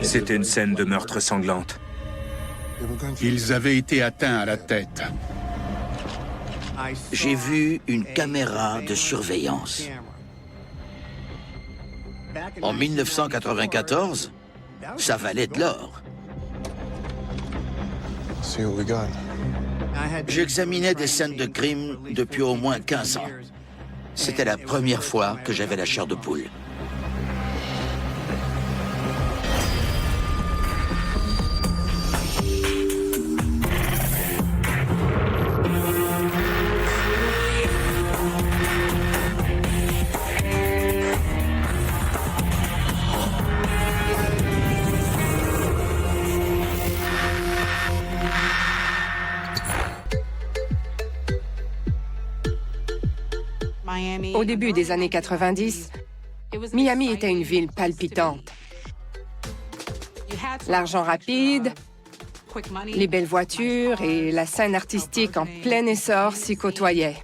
C'était une scène de meurtre sanglante. Ils avaient été atteints à la tête. J'ai vu une caméra de surveillance. En 1994, ça valait de l'or. J'examinais des scènes de crime depuis au moins 15 ans. C'était la première fois que j'avais la chair de poule. Au début des années 90, Miami était une ville palpitante. L'argent rapide, les belles voitures et la scène artistique en plein essor s'y côtoyaient.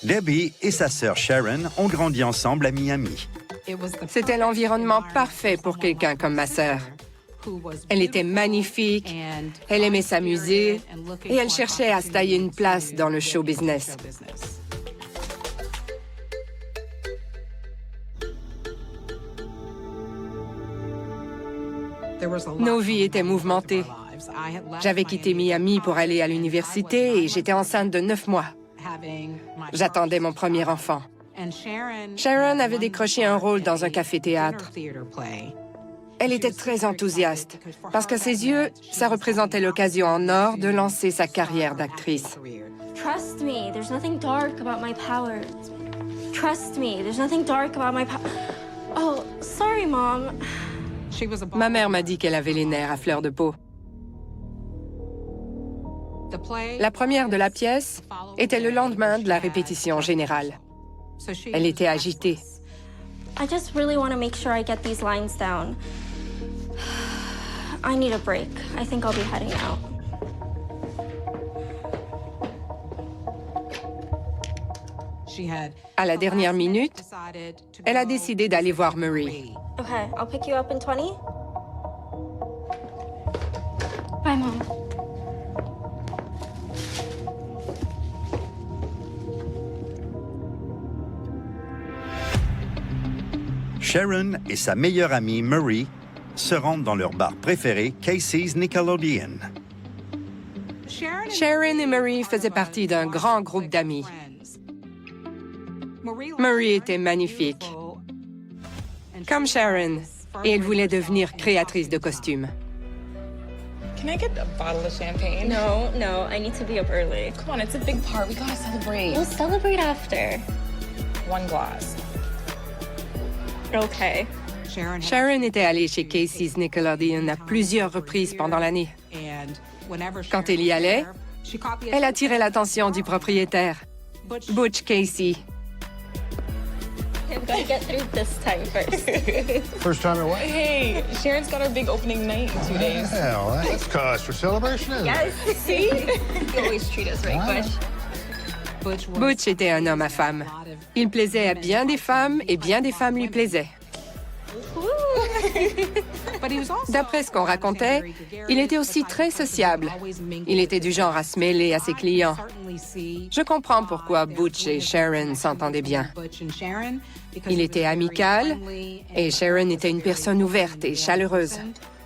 Debbie et sa sœur Sharon ont grandi ensemble à Miami. C'était l'environnement parfait pour quelqu'un comme ma sœur. Elle était magnifique, elle aimait s'amuser et elle cherchait à se tailler une place dans le show business. Nos vies étaient mouvementées. J'avais quitté Miami pour aller à l'université et j'étais enceinte de 9 mois. J'attendais mon premier enfant. Sharon avait décroché un rôle dans un café-théâtre. Elle était très enthousiaste parce qu'à ses yeux, ça représentait l'occasion en or de lancer sa carrière d'actrice. Trust me, there's nothing dark about my power. Trust me, there's nothing dark about my power. Oh, sorry, Mom. Ma mère m'a dit qu'elle avait les nerfs à fleur de peau. La première de la pièce était le lendemain de la répétition générale. Elle était agitée. I just really want to make sure I get these lines down. I need a break. I think I'll be heading out. À la dernière minute, elle a décidé d'aller voir Marie. Okay, I'll pick you up in 20. Bye, Mom. Sharon et sa meilleure amie Marie se rendent dans leur bar préféré, Casey's Nickelodeon. Sharon et Marie faisaient partie d'un grand groupe d'amis. Marie était magnifique, comme Sharon, et elle voulait devenir créatrice de costumes. Can I get a bottle of champagne? No, I need to be up early. Come on, it's a big part. We gotta celebrate. We'll celebrate after. One glass. Okay. Sharon était allée chez Casey's Nickelodeon à plusieurs reprises pendant l'année. Quand elle y allait, elle attirait l'attention du propriétaire, Butch Casey. I'm gonna get through this time first. First time at what? Hey, Sharon's got our big opening night in 2 days. Hell, that's cause for celebration, isn't it? Yes, see? You always treat us right, Butch. Butch était un homme à femmes. Il plaisait à bien des femmes et bien des femmes lui plaisaient. D'après ce qu'on racontait, il était aussi très sociable. Il était du genre à se mêler à ses clients. Je comprends pourquoi Butch et Sharon s'entendaient bien. Il était amical et Sharon était une personne ouverte et chaleureuse.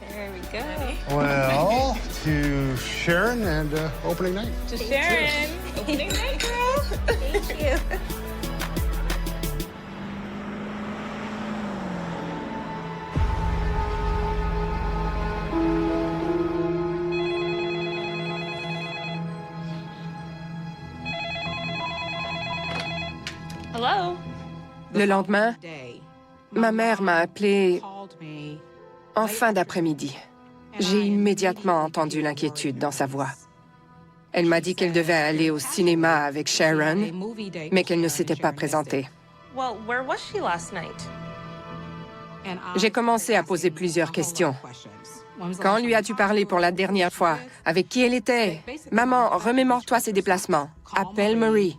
There we go. Well, to Sharon and opening night. To Sharon. Opening night, girl. Thank you. Hello. Le lendemain, ma mère m'a appelée en fin d'après-midi. J'ai immédiatement entendu l'inquiétude dans sa voix. Elle m'a dit qu'elle devait aller au cinéma avec Sharon, mais qu'elle ne s'était pas présentée. Well, where was she last night? J'ai commencé à poser plusieurs questions. Quand lui as-tu parlé pour la dernière fois? Avec qui elle était? Maman, remémore-toi ses déplacements. Appelle Marie.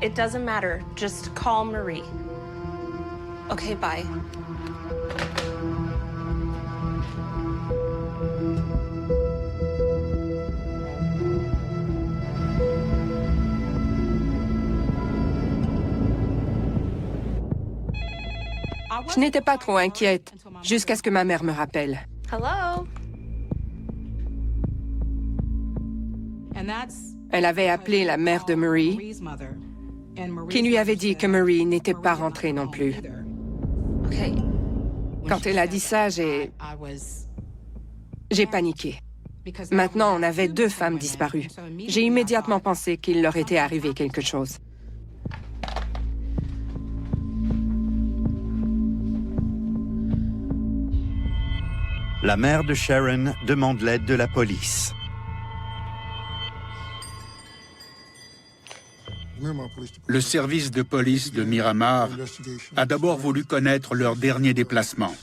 It doesn't matter. Just call Marie. Okay, bye. Je n'étais pas trop inquiète, jusqu'à ce que ma mère me rappelle. Hello? Elle avait appelé la mère de Marie, qui lui avait dit que Marie n'était pas rentrée non plus. Okay. Quand elle a dit ça, j'ai paniqué. Maintenant, on avait 2 femmes disparues. J'ai immédiatement pensé qu'il leur était arrivé quelque chose. La mère de Sharon demande l'aide de la police. Le service de police de Miramar a d'abord voulu connaître leur dernier déplacement.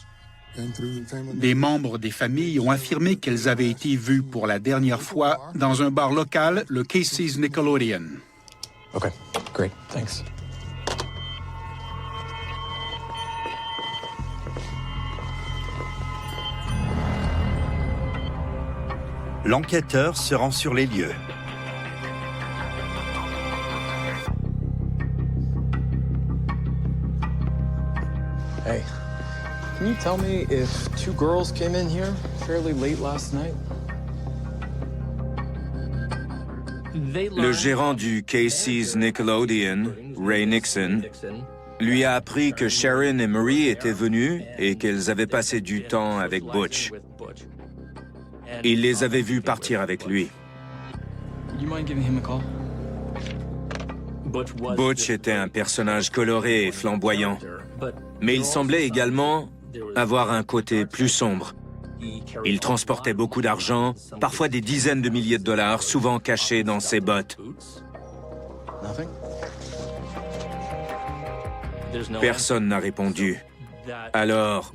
Des membres des familles ont affirmé qu'elles avaient été vues pour la dernière fois dans un bar local, le Casey's Nickelodeon. Okay, great, thanks. L'enquêteur se rend sur les lieux. Hey, can you tell me if 2 girls came in here fairly late last night? Le gérant du Casey's Nickelodeon, Ray Nixon, lui a appris que Sharon et Marie étaient venues et qu'elles avaient passé du temps avec Butch. Il les avait vues partir avec lui. You mind giving him a call? Butch était un personnage coloré et flamboyant, mais il semblait également avoir un côté plus sombre. Il transportait beaucoup d'argent, parfois des dizaines de milliers de dollars, souvent cachés dans ses bottes. Personne n'a répondu. Alors,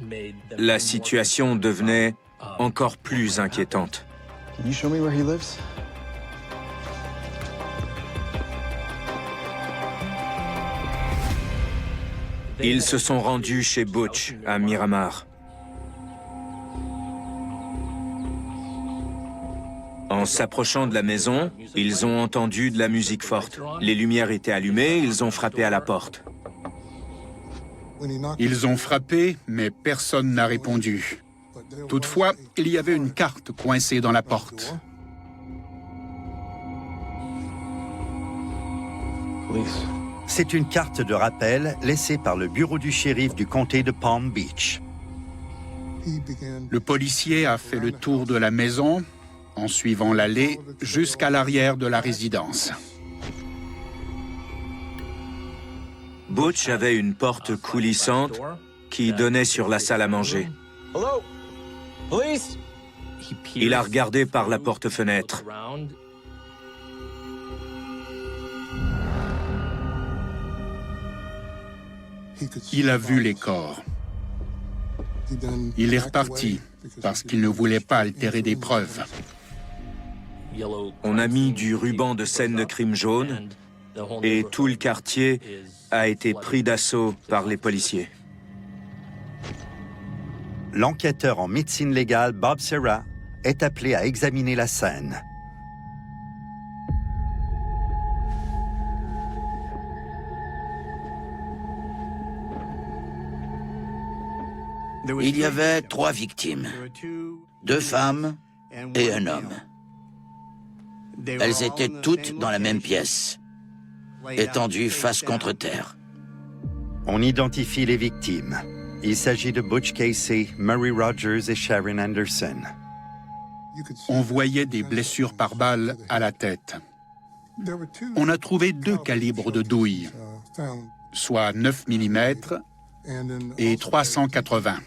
la situation devenait encore plus inquiétante. Can you show me where he lives? Ils se sont rendus chez Butch, à Miramar. En s'approchant de la maison, ils ont entendu de la musique forte. Les lumières étaient allumées, ils ont frappé à la porte. Ils ont frappé, mais personne n'a répondu. Toutefois, il y avait une carte coincée dans la porte. C'est une carte de rappel laissée par le bureau du shérif du comté de Palm Beach. Le policier a fait le tour de la maison en suivant l'allée jusqu'à l'arrière de la résidence. Butch avait une porte coulissante qui donnait sur la salle à manger. Hello? Police? Il a regardé par la porte-fenêtre. Il a vu les corps. Il est reparti parce qu'il ne voulait pas altérer des preuves. On a mis du ruban de scène de crime jaune et tout le quartier a été pris d'assaut par les policiers. L'enquêteur en médecine légale Bob Serra est appelé à examiner la scène. Il y avait 3 victimes, 2 femmes et un homme. Elles étaient toutes dans la même pièce, étendues face contre terre. On identifie les victimes. Il s'agit de Butch Casey, Murray Rogers et Sharon Anderson. On voyait des blessures par balle à la tête. On a trouvé 2 calibres de douille, soit 9 mm et 380.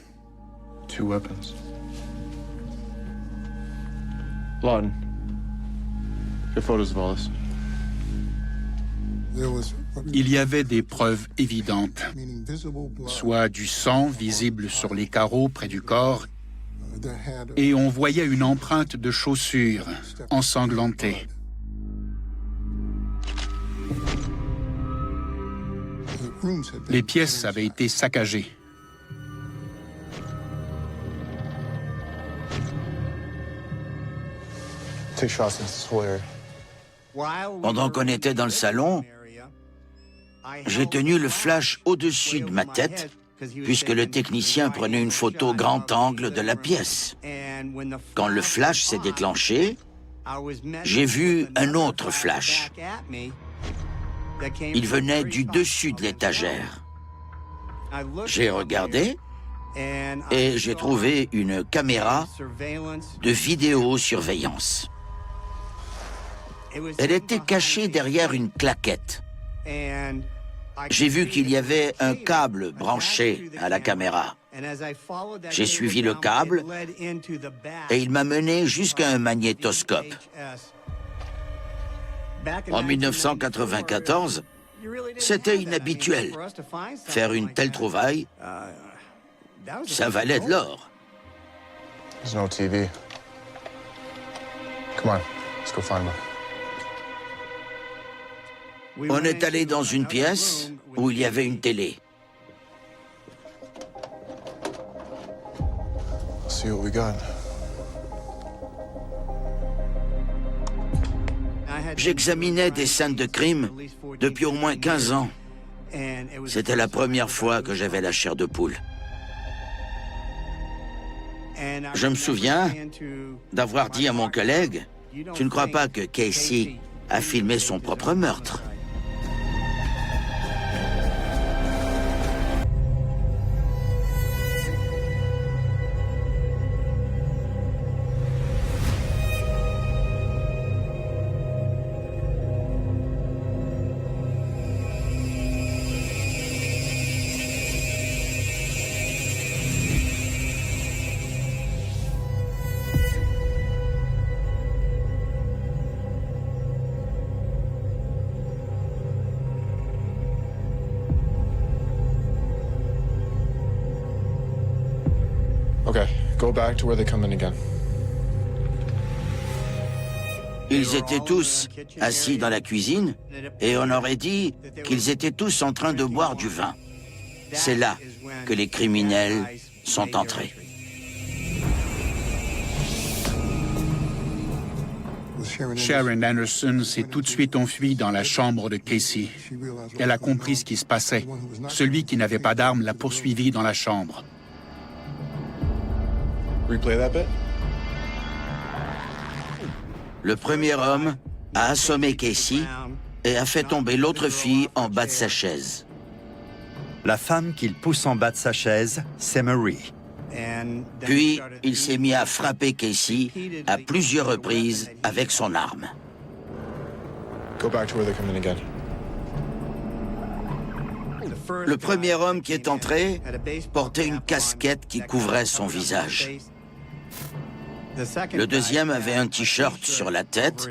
2 weapons. Lawton, get photos of all this. Il y avait des preuves évidentes, soit du sang visible sur les carreaux près du corps, et on voyait une empreinte de chaussure ensanglantée. Les pièces avaient été saccagées. Pendant qu'on était dans le salon, j'ai tenu le flash au-dessus de ma tête puisque le technicien prenait une photo grand angle de la pièce. Quand le flash s'est déclenché, j'ai vu un autre flash. Il venait du dessus de l'étagère. J'ai regardé et j'ai trouvé une caméra de vidéosurveillance. Elle était cachée derrière une claquette. J'ai vu qu'il y avait un câble branché à la caméra. J'ai suivi le câble et il m'a mené jusqu'à un magnétoscope. En 1994, c'était inhabituel. Faire une telle trouvaille, ça valait de l'or. There's no TV. Come on, let's go find one. On est allé dans une pièce où il y avait une télé. Let's see what we got. J'examinais des scènes de crime depuis au moins 15 ans. C'était la première fois que j'avais la chair de poule. Je me souviens d'avoir dit à mon collègue, « Tu ne crois pas que Casey a filmé son propre meurtre ?» Okay, go back to where they come in again. Ils étaient tous assis dans la cuisine et on aurait dit qu'ils étaient tous en train de boire du vin. C'est là que les criminels sont entrés. Sharon Anderson s'est tout de suite enfuie dans la chambre de Casey. Elle a compris ce qui se passait. Celui qui n'avait pas d'arme l'a poursuivi dans la chambre. Replay that bit. Le premier homme a assommé Casey et a fait tomber l'autre fille en bas de sa chaise. La femme qu'il pousse en bas de sa chaise, c'est Marie. Puis, il s'est mis à frapper Casey à plusieurs reprises avec son arme. Go back to where they come in again. Le premier homme qui est entré portait une casquette qui couvrait son visage. Le deuxième avait un t-shirt sur la tête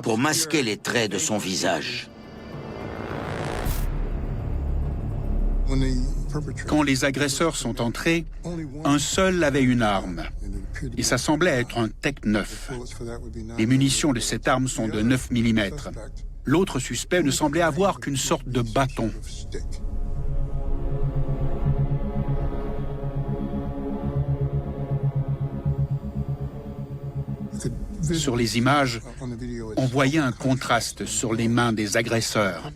pour masquer les traits de son visage. Quand les agresseurs sont entrés, un seul avait une arme. Et ça semblait être un Tech 9. Les munitions de cette arme sont de 9 mm. L'autre suspect ne semblait avoir qu'une sorte de bâton. Sur les images, on voyait un contraste sur les mains des agresseurs.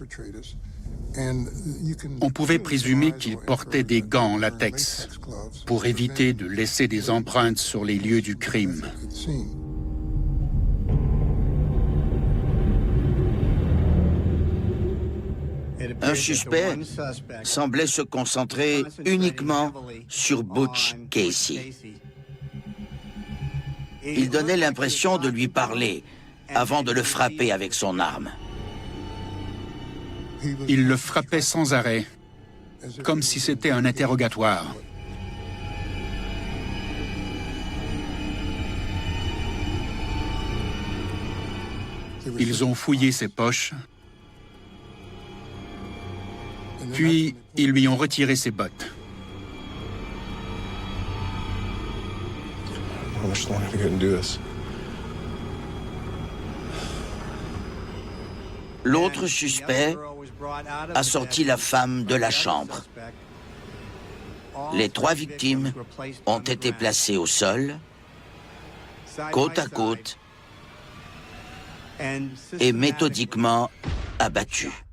On pouvait présumer qu'ils portaient des gants en latex pour éviter de laisser des empreintes sur les lieux du crime. Un suspect semblait se concentrer uniquement sur Butch Casey. Il donnait l'impression de lui parler avant de le frapper avec son arme. Il le frappait sans arrêt, comme si c'était un interrogatoire. Ils ont fouillé ses poches, puis ils lui ont retiré ses bottes. How much longer are we gonna do this? L'autre suspect a sorti la femme de la chambre. Les trois victimes ont été placées au sol, côte à côte, et méthodiquement abattues.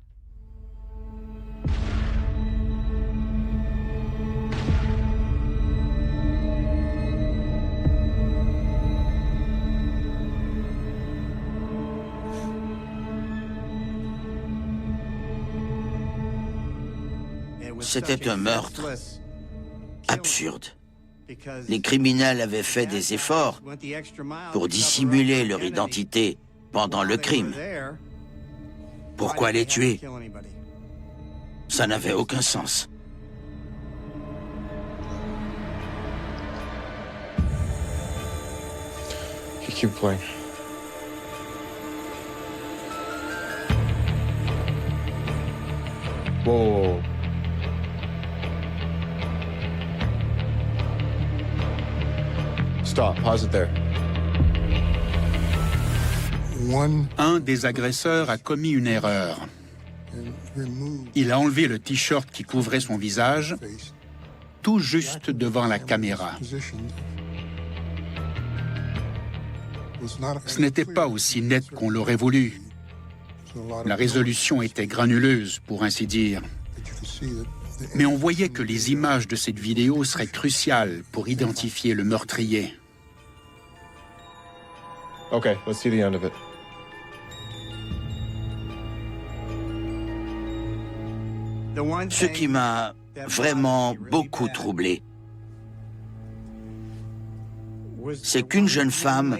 C'était un meurtre absurde. Les criminels avaient fait des efforts pour dissimuler leur identité pendant le crime. Pourquoi les tuer? Ça n'avait aucun sens. You keep playing. Whoa. Stop. Pause it there. Un des agresseurs a commis une erreur. Il a enlevé le t-shirt qui couvrait son visage, tout juste devant la caméra. Ce n'était pas aussi net qu'on l'aurait voulu. La résolution était granuleuse, pour ainsi dire. Mais on voyait que les images de cette vidéo seraient cruciales pour identifier le meurtrier. Okay, let's see the end of it. Ce qui m'a vraiment beaucoup troublé, c'est qu'une jeune femme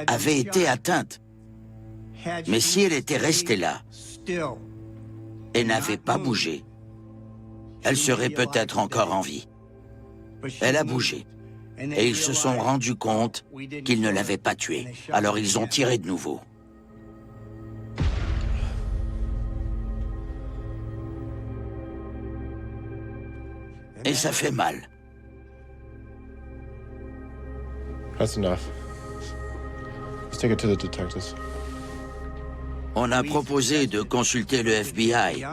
avait été atteinte. Mais si elle était restée là et n'avait pas bougé, elle serait peut-être encore en vie. Elle a bougé. Et ils se sont rendus compte qu'ils ne l'avaient pas tuée. Alors ils ont tiré de nouveau. Et ça fait mal. That's enough. Let's take it to the detectives. On a proposé de consulter le FBI,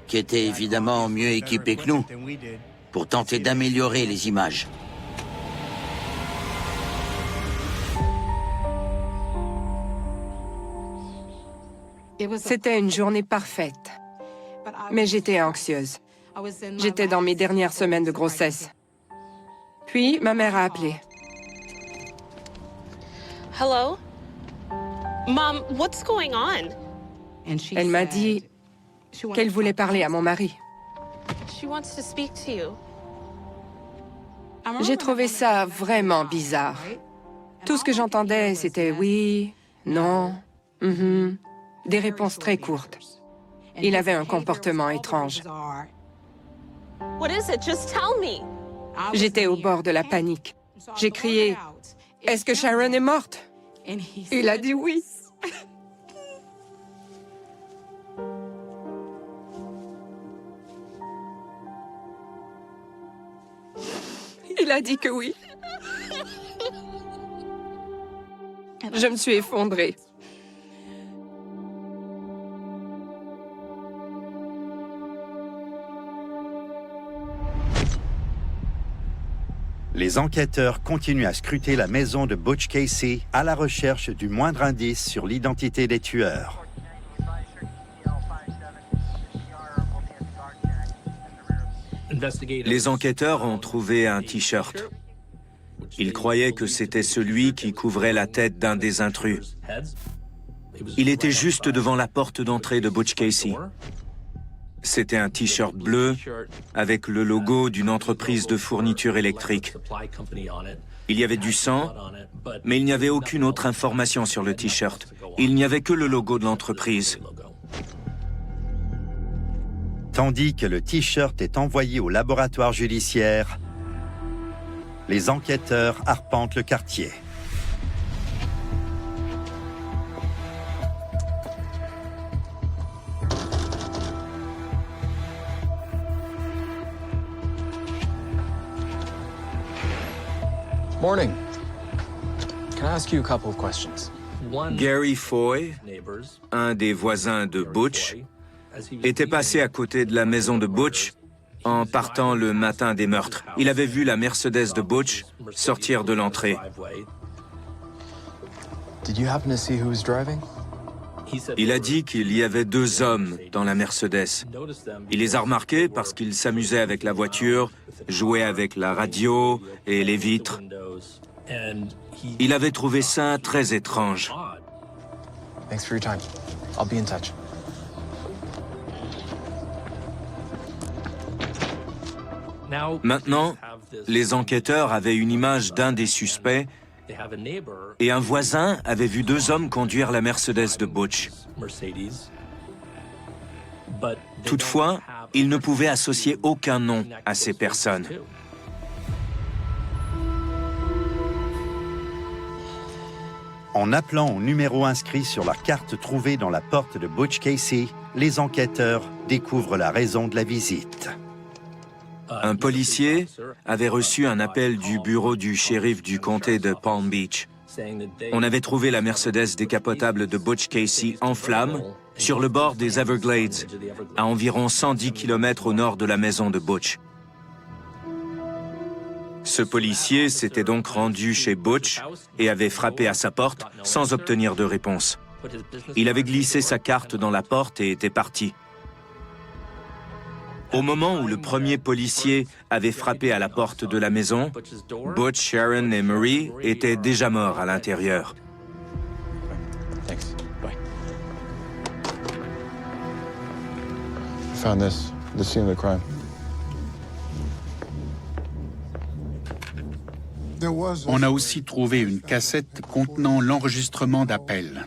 qui était évidemment mieux équipé que nous, pour tenter d'améliorer les images. C'était une journée parfaite, mais j'étais anxieuse. J'étais dans mes dernières semaines de grossesse. Puis, ma mère a appelé. Hello? Mom, what's going on? Elle m'a dit qu'elle voulait parler à mon mari. She wants to speak to you. J'ai trouvé ça vraiment bizarre. Tout ce que j'entendais, c'était oui, non, des réponses très courtes. Il avait un comportement étrange. What is it? Just tell me. J'étais au bord de la panique. J'ai crié « Est-ce que Sharon est morte ?» Il a dit oui. Il a dit que oui. Je me suis effondrée. Les enquêteurs continuent à scruter la maison de Butch Casey à la recherche du moindre indice sur l'identité des tueurs. Les enquêteurs ont trouvé un t-shirt. Ils croyaient que c'était celui qui couvrait la tête d'un des intrus. Il était juste devant la porte d'entrée de Butch Casey. C'était un t-shirt bleu avec le logo d'une entreprise de fourniture électrique. Il y avait du sang, mais il n'y avait aucune autre information sur le t-shirt. Il n'y avait que le logo de l'entreprise. Tandis que le t-shirt est envoyé au laboratoire judiciaire, les enquêteurs arpentent le quartier. Morning. Can I ask you a couple of questions? Gary Foy, un des voisins de Butch, était passé à côté de la maison de Butch en partant le matin des meurtres. Il avait vu la Mercedes de Butch sortir de l'entrée. Did you happen to see who was driving? Il a dit qu'il y avait 2 hommes dans la Mercedes. Il les a remarqués parce qu'ils s'amusaient avec la voiture, jouaient avec la radio et les vitres. Il avait trouvé ça très étrange. Thanks for your time. I'll be in touch. Maintenant, les enquêteurs avaient une image d'un des suspects et un voisin avait vu 2 hommes conduire la Mercedes de Butch. Toutefois, ils ne pouvaient associer aucun nom à ces personnes. En appelant au numéro inscrit sur la carte trouvée dans la porte de Butch Casey, les enquêteurs découvrent la raison de la visite. Un policier avait reçu un appel du bureau du shérif du comté de Palm Beach. On avait trouvé la Mercedes décapotable de Butch Casey en flammes sur le bord des Everglades, à environ 110 km au nord de la maison de Butch. Ce policier s'était donc rendu chez Butch et avait frappé à sa porte sans obtenir de réponse. Il avait glissé sa carte dans la porte et était parti. Au moment où le premier policier avait frappé à la porte de la maison, Butch, Sharon et Marie étaient déjà morts à l'intérieur. Found this, the scene of the crime. On a aussi trouvé une cassette contenant l'enregistrement d'appels.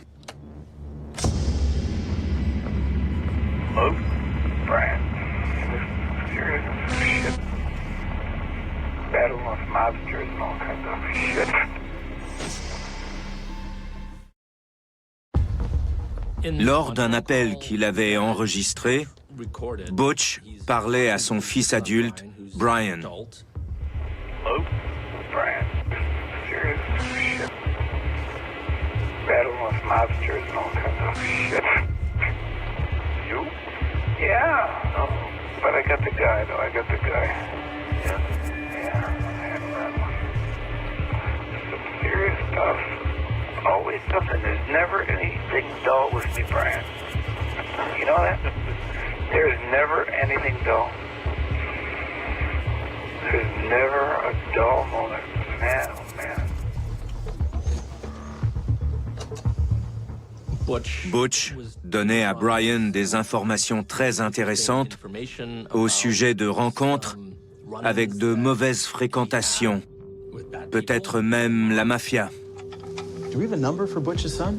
Lors d'un appel qu'il avait enregistré, Butch parlait à son fils adulte, Brian. Always something. There's never anything dull with me, Brian. You know that? There's never anything dull. There's never a dull moment. Man, oh man. Butch donnait à Brian des informations très intéressantes au sujet de rencontres avec de mauvaises fréquentations, peut-être même la mafia. Do we have a number for Butch's son?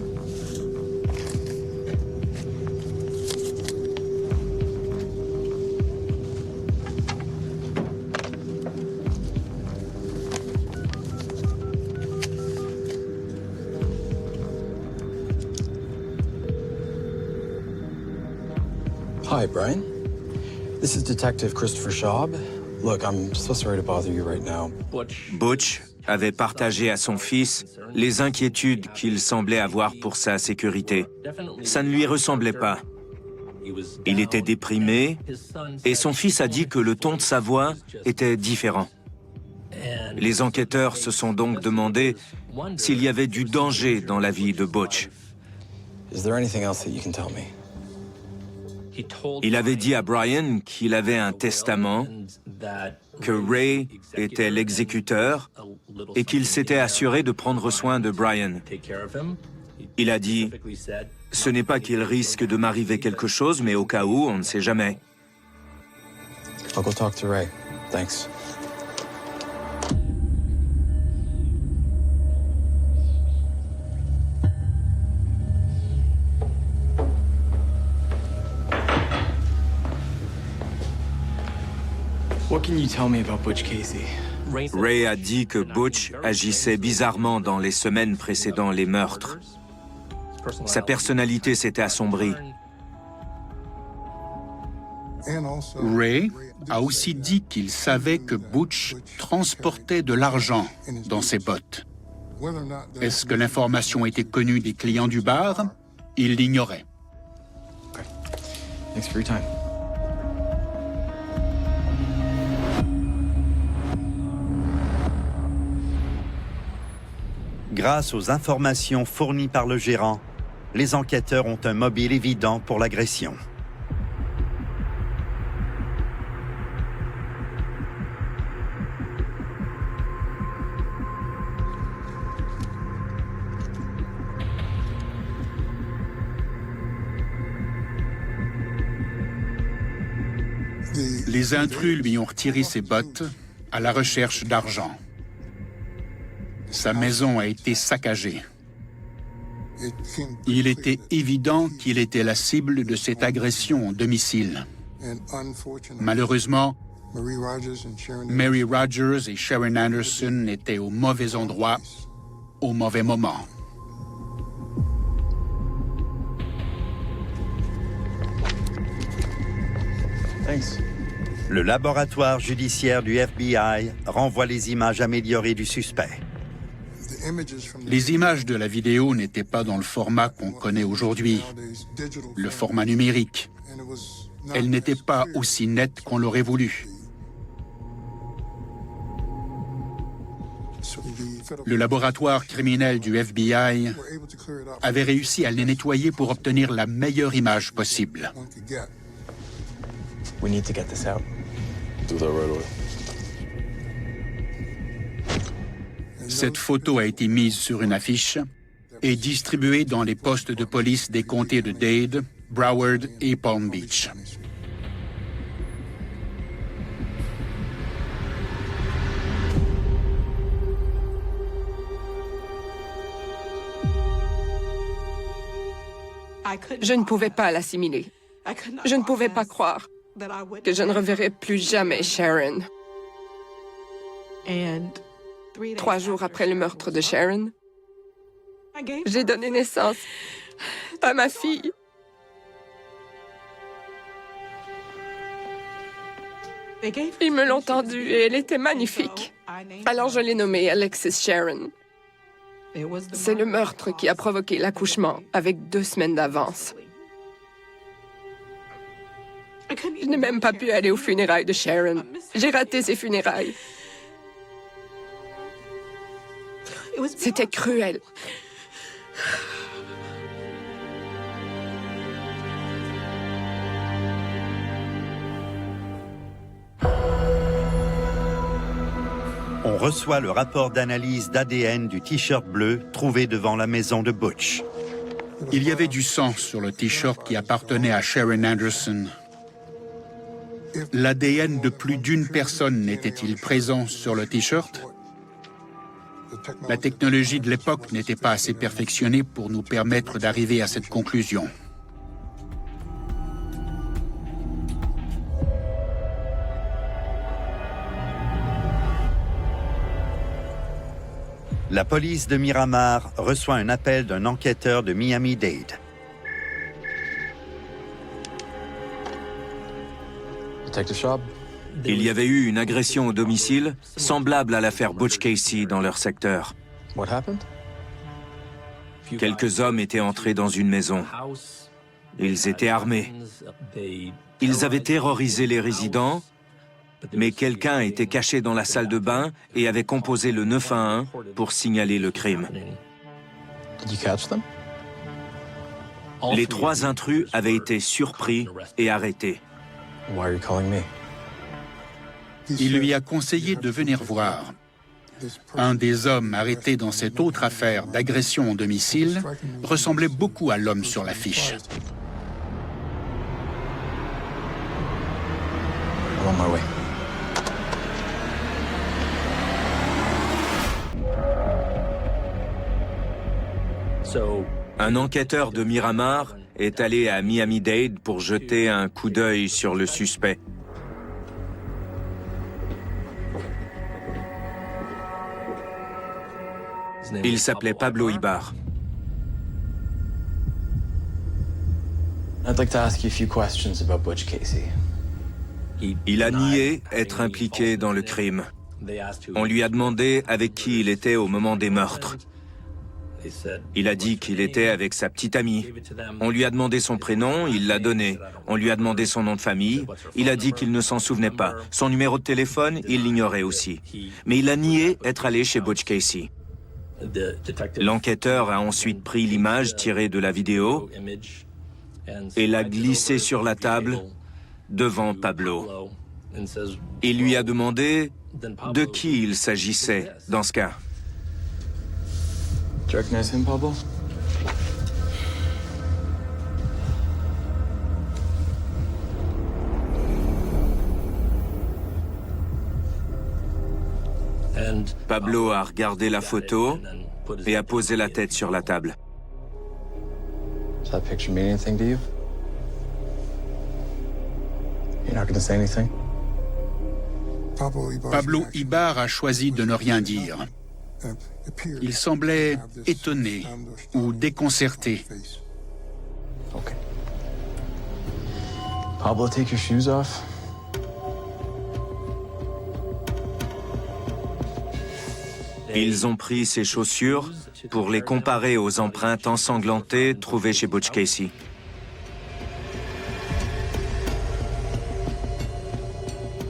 Hi, Brian. This is Detective Christopher Schaub. Look, I'm so sorry to bother you right now. Butch avait partagé à son fils les inquiétudes qu'il semblait avoir pour sa sécurité. Ça ne lui ressemblait pas. Il était déprimé et son fils a dit que le ton de sa voix était différent. Les enquêteurs se sont donc demandé s'il y avait du danger dans la vie de Butch. Is there anything else that you can tell me? Il avait dit à Brian qu'il avait un testament, que Ray était l'exécuteur et qu'il s'était assuré de prendre soin de Brian. Il a dit « Ce n'est pas qu'il risque de m'arriver quelque chose, mais au cas où, on ne sait jamais. » I'll go talk to Ray. Thanks. What can you tell me about Butch Casey? Ray a dit que Butch agissait bizarrement dans les semaines précédant les meurtres. Sa personnalité s'était assombrie. Ray a aussi dit qu'il savait que Butch transportait de l'argent dans ses bottes. Est-ce que l'information était connue des clients du bar? Il l'ignorait. Okay. Thanks for your time. Grâce aux informations fournies par le gérant, les enquêteurs ont un mobile évident pour l'agression. Les intrus lui ont retiré ses bottes à la recherche d'argent. Sa maison a été saccagée. Il était évident qu'il était la cible de cette agression au domicile. Malheureusement, Mary Rogers et Sharon Anderson étaient au mauvais endroit, au mauvais moment. Thanks. Le laboratoire judiciaire du FBI renvoie les images améliorées du suspect. Les images de la vidéo n'étaient pas dans le format qu'on connaît aujourd'hui, le format numérique. Elles n'étaient pas aussi nettes qu'on l'aurait voulu. Le laboratoire criminel du FBI avait réussi à les nettoyer pour obtenir la meilleure image possible. We need to get this out. Do that right away. Cette photo a été mise sur une affiche et distribuée dans les postes de police des comtés de Dade, Broward et Palm Beach. Je ne pouvais pas l'assimiler. Je ne pouvais pas croire que je ne reverrais plus jamais Sharon. 3 jours après le meurtre de Sharon, j'ai donné naissance à ma fille. Ils me l'ont tendue et elle était magnifique. Alors je l'ai nommée Alexis Sharon. C'est le meurtre qui a provoqué l'accouchement avec 2 semaines d'avance. Je n'ai même pas pu aller aux funérailles de Sharon. J'ai raté ses funérailles. C'était cruel. On reçoit le rapport d'analyse d'ADN du T-shirt bleu trouvé devant la maison de Butch. Il y avait du sang sur le T-shirt qui appartenait à Sharon Anderson. L'ADN de plus d'une personne n'était-il présent sur le T-shirt? La technologie de l'époque n'était pas assez perfectionnée pour nous permettre d'arriver à cette conclusion. La police de Miramar reçoit un appel d'un enquêteur de Miami-Dade. Il y avait eu une agression au domicile semblable à l'affaire Butch Casey dans leur secteur. Quelques hommes étaient entrés dans une maison. Ils étaient armés. Ils avaient terrorisé les résidents, mais quelqu'un était caché dans la salle de bain et avait composé le 911 pour signaler le crime. Les 3 intrus avaient été surpris et arrêtés. Il lui a conseillé de venir voir. Un des hommes arrêtés dans cette autre affaire d'agression au domicile ressemblait beaucoup à l'homme sur l'affiche. Un enquêteur de Miramar est allé à Miami-Dade pour jeter un coup d'œil sur le suspect. Il s'appelait Pablo Ibar. I'd like to ask you a few questions about Butch Casey. Il a nié être impliqué dans le crime. On lui a demandé avec qui il était au moment des meurtres. Il a dit qu'il était avec sa petite amie. On lui a demandé son prénom, il l'a donné. On lui a demandé son nom de famille, il a dit qu'il ne s'en souvenait pas. Son numéro de téléphone, il l'ignorait aussi. Mais il a nié être allé chez Butch Casey. L'enquêteur a ensuite pris l'image tirée de la vidéo et l'a glissée sur la table devant Pablo. Il lui a demandé de qui il s'agissait dans ce cas. Do you recognize him, Pablo? Pablo a regardé la photo et a posé la tête sur la table. Does that picture mean anything to you? You're not going to say anything? Pablo Ibar a choisi de ne rien dire. Il semblait étonné ou déconcerté. Okay. Pablo, take your shoes off. Ils ont pris ses chaussures pour les comparer aux empreintes ensanglantées trouvées chez Butch Casey.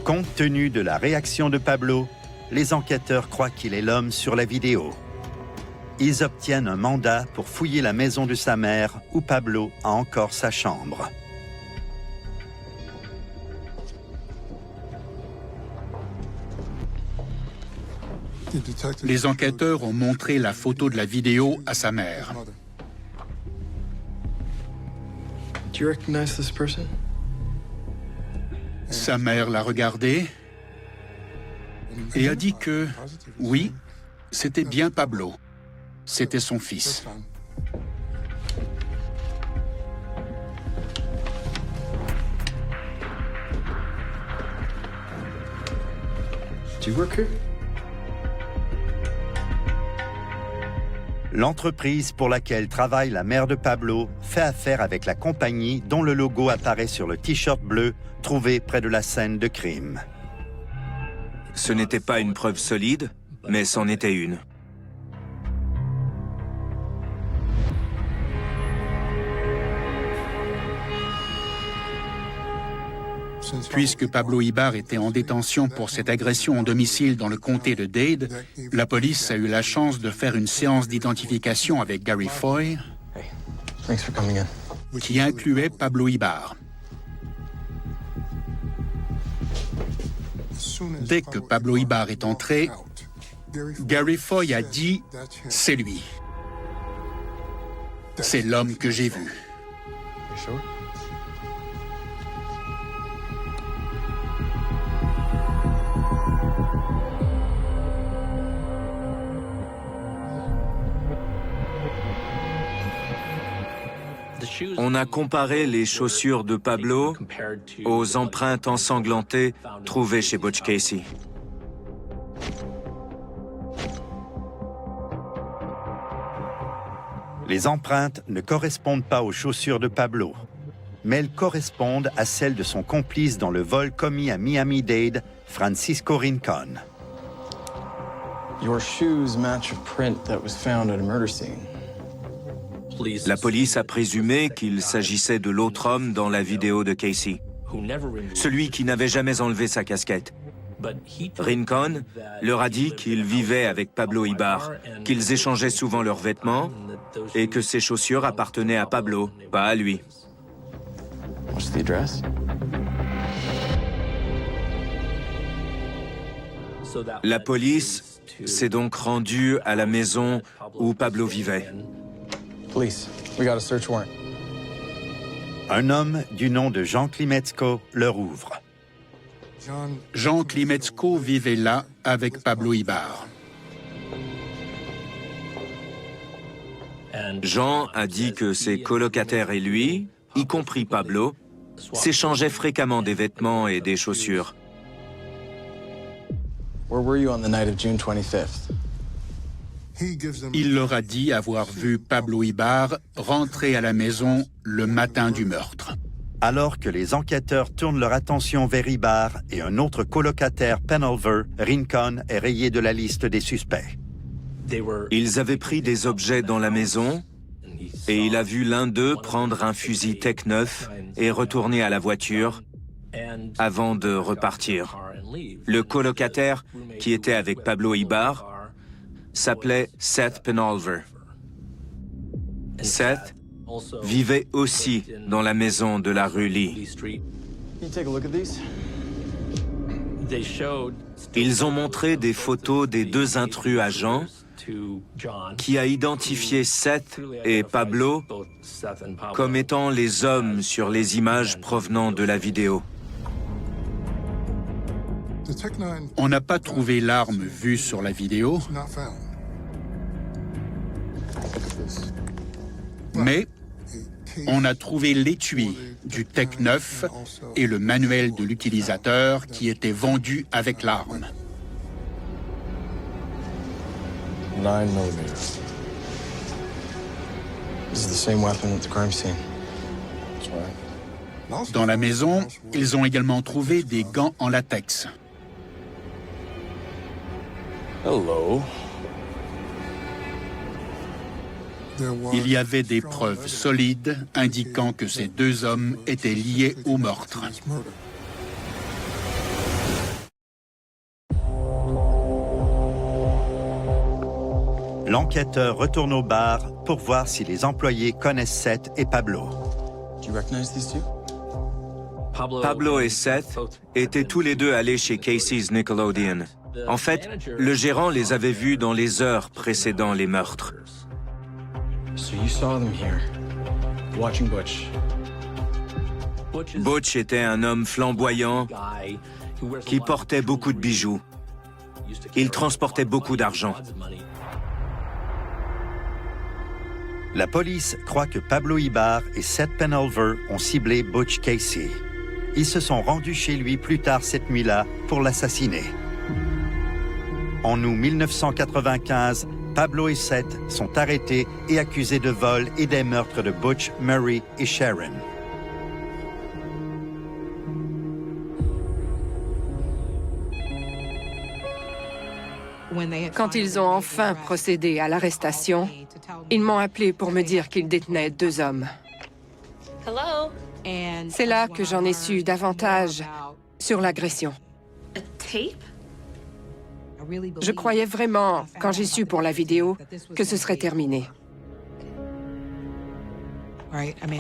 Compte tenu de la réaction de Pablo, les enquêteurs croient qu'il est l'homme sur la vidéo. Ils obtiennent un mandat pour fouiller la maison de sa mère où Pablo a encore sa chambre. Les enquêteurs ont montré la photo de la vidéo à sa mère. Do you recognize this person? Sa mère l'a regardé et a dit que, oui, c'était bien Pablo. C'était son fils. Do you work here? L'entreprise pour laquelle travaille la mère de Pablo fait affaire avec la compagnie dont le logo apparaît sur le t-shirt bleu trouvé près de la scène de crime. Ce n'était pas une preuve solide, mais c'en était une. Puisque Pablo Ibar était en détention pour cette agression en domicile dans le comté de Dade, la police a eu la chance de faire une séance d'identification avec Gary Foy, Hey, thanks for coming in. qui incluait Pablo Ibar. Dès que Pablo Ibar est entré, Gary Foy a dit « C'est lui. C'est l'homme que j'ai vu. » You sure? On a comparé les chaussures de Pablo aux empreintes ensanglantées trouvées chez Butch Casey. Les empreintes ne correspondent pas aux chaussures de Pablo, mais elles correspondent à celles de son complice dans le vol commis à Miami-Dade, Francisco Rincon. Your shoes match a print that was found at a murder scene. La police a présumé qu'il s'agissait de l'autre homme dans la vidéo de Casey, celui qui n'avait jamais enlevé sa casquette. Rincon leur a dit qu'il vivait avec Pablo Ibar, qu'ils échangeaient souvent leurs vêtements et que ses chaussures appartenaient à Pablo, pas à lui. What's the address? La police s'est donc rendue à la maison où Pablo vivait. Police, we got a search warrant. Un homme du nom de Jean Klimetsko leur ouvre. Jean Klimetsko vivait là avec Pablo Ibar. Jean a dit que ses colocataires et lui, y compris Pablo, s'échangeaient fréquemment des vêtements et des chaussures. Where were you on the night of June 25th? Il leur a dit avoir vu Pablo Ibar rentrer à la maison le matin du meurtre. Alors que les enquêteurs tournent leur attention vers Ibar et un autre colocataire, Penalver, Rincon est rayé de la liste des suspects. Ils avaient pris des objets dans la maison et il a vu l'un d'eux prendre un fusil Tech 9 et retourner à la voiture avant de repartir. Le colocataire qui était avec Pablo Ibar s'appelait Seth Penalver. Seth vivait aussi dans la maison de la rue Lee. Can you take a look at these? Ils ont montré des photos des deux intrus à Jean, qui a identifié Seth et Pablo comme étant les hommes sur les images provenant de la vidéo. On n'a pas trouvé l'arme vue sur la vidéo, mais on a trouvé l'étui du Tech 9 et le manuel de l'utilisateur qui était vendu avec l'arme. 9mm. This is the same weapon at the crime scene. That's right. Dans la maison, ils ont également trouvé des gants en latex. Hello. Il y avait des preuves solides indiquant que ces deux hommes étaient liés au meurtre. L'enquêteur retourne au bar pour voir si les employés connaissent Seth et Pablo. Do you recognize these two? Pablo et Seth étaient tous les deux allés chez Casey's Nickelodeon. En fait, le gérant les avait vus dans les heures précédant les meurtres. So you saw them here, watching Butch. Butch était un homme flamboyant qui portait beaucoup de bijoux. Il transportait beaucoup d'argent. La police croit que Pablo Ibar et Seth Penholver ont ciblé Butch Casey. Ils se sont rendus chez lui plus tard cette nuit-là pour l'assassiner. En août 1995, Pablo et Seth sont arrêtés et accusés de vol et des meurtres de Butch, Murray et Sharon. Quand ils ont enfin procédé à l'arrestation, ils m'ont appelé pour me dire qu'ils détenaient deux hommes. Hello? C'est là que j'en ai su davantage sur l'agression. A tape? Je croyais vraiment, quand j'ai su pour la vidéo, que ce serait terminé.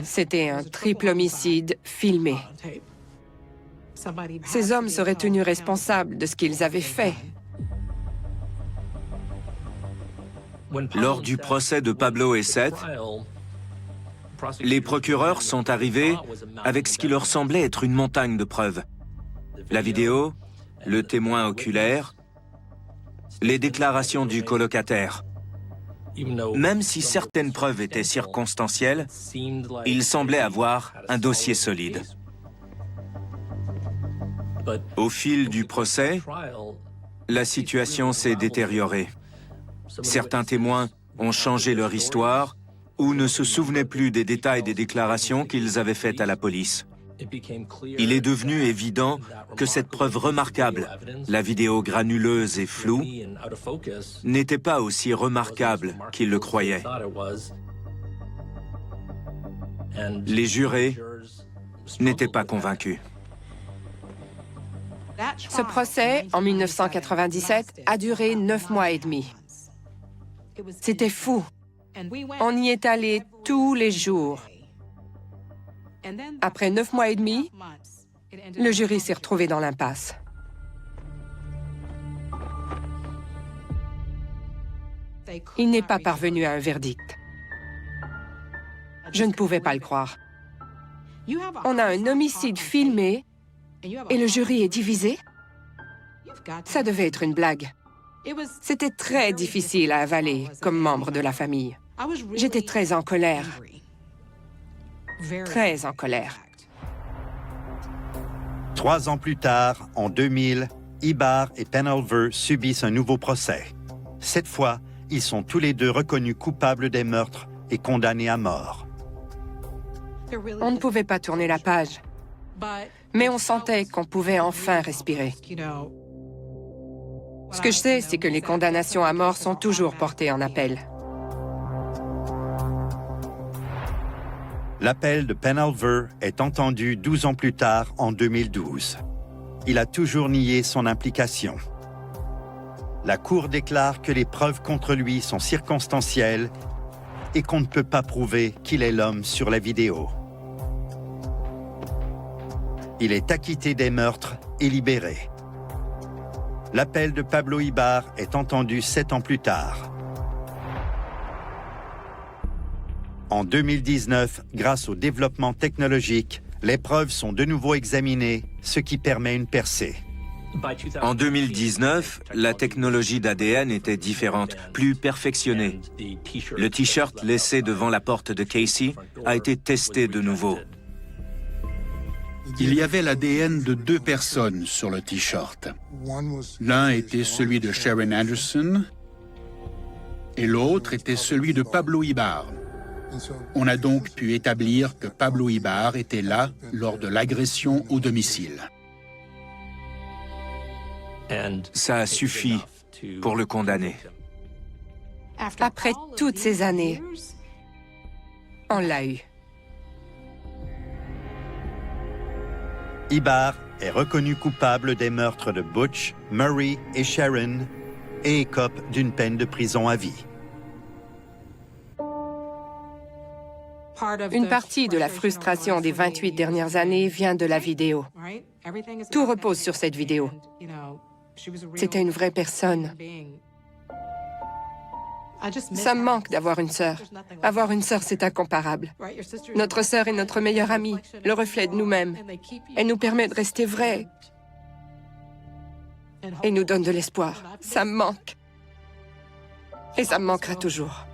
C'était un triple homicide filmé. Ces hommes seraient tenus responsables de ce qu'ils avaient fait. Lors du procès de Pablo et Seth, les procureurs sont arrivés avec ce qui leur semblait être une montagne de preuves. La vidéo, le témoin oculaire, les déclarations du colocataire. Même si certaines preuves étaient circonstancielles, il semblait avoir un dossier solide. Au fil du procès, la situation s'est détériorée. Certains témoins ont changé leur histoire ou ne se souvenaient plus des détails des déclarations qu'ils avaient faites à la police. Il est devenu évident que cette preuve remarquable, la vidéo granuleuse et floue, n'était pas aussi remarquable qu'ils le croyaient. Les jurés n'étaient pas convaincus. Ce procès, en 1997, a duré 9 mois et demi. C'était fou. On y est allé tous les jours. Après 9 mois et demi, le jury s'est retrouvé dans l'impasse. Il n'est pas parvenu à un verdict. Je ne pouvais pas le croire. On a un homicide filmé et le jury est divisé? Ça devait être une blague. C'était très difficile à avaler comme membre de la famille. J'étais très en colère. Très en colère. 3 ans plus tard, en 2000, Ibar et Penholver subissent un nouveau procès. Cette fois, ils sont tous les deux reconnus coupables des meurtres et condamnés à mort. On ne pouvait pas tourner la page, mais on sentait qu'on pouvait enfin respirer. Ce que je sais, c'est que les condamnations à mort sont toujours portées en appel. L'appel de Penholver est entendu 12 ans plus tard, en 2012. Il a toujours nié son implication. La Cour déclare que les preuves contre lui sont circonstancielles et qu'on ne peut pas prouver qu'il est l'homme sur la vidéo. Il est acquitté des meurtres et libéré. L'appel de Pablo Ibar est entendu 7 ans plus tard. En 2019, grâce au développement technologique, les preuves sont de nouveau examinées, ce qui permet une percée. En 2019, la technologie d'ADN était différente, plus perfectionnée. Le T-shirt laissé devant la porte de Casey a été testé de nouveau. Il y avait l'ADN de 2 personnes sur le T-shirt. L'un était celui de Sharon Anderson et l'autre était celui de Pablo Ibar. On a donc pu établir que Pablo Ibar était là lors de l'agression au domicile. Ça a suffi pour le condamner. Après toutes ces années, on l'a eu. Ibar est reconnu coupable des meurtres de Butch, Murray et Sharon et écope d'une peine de prison à vie. Une partie de la frustration des 28 dernières années vient de la vidéo. Tout repose sur cette vidéo. C'était une vraie personne. Ça me manque d'avoir une sœur. Avoir une sœur, c'est incomparable. Notre sœur est notre meilleure amie, le reflet de nous-mêmes. Elle nous permet de rester vrais et nous donne de l'espoir. Ça me manque. Et ça me manquera toujours.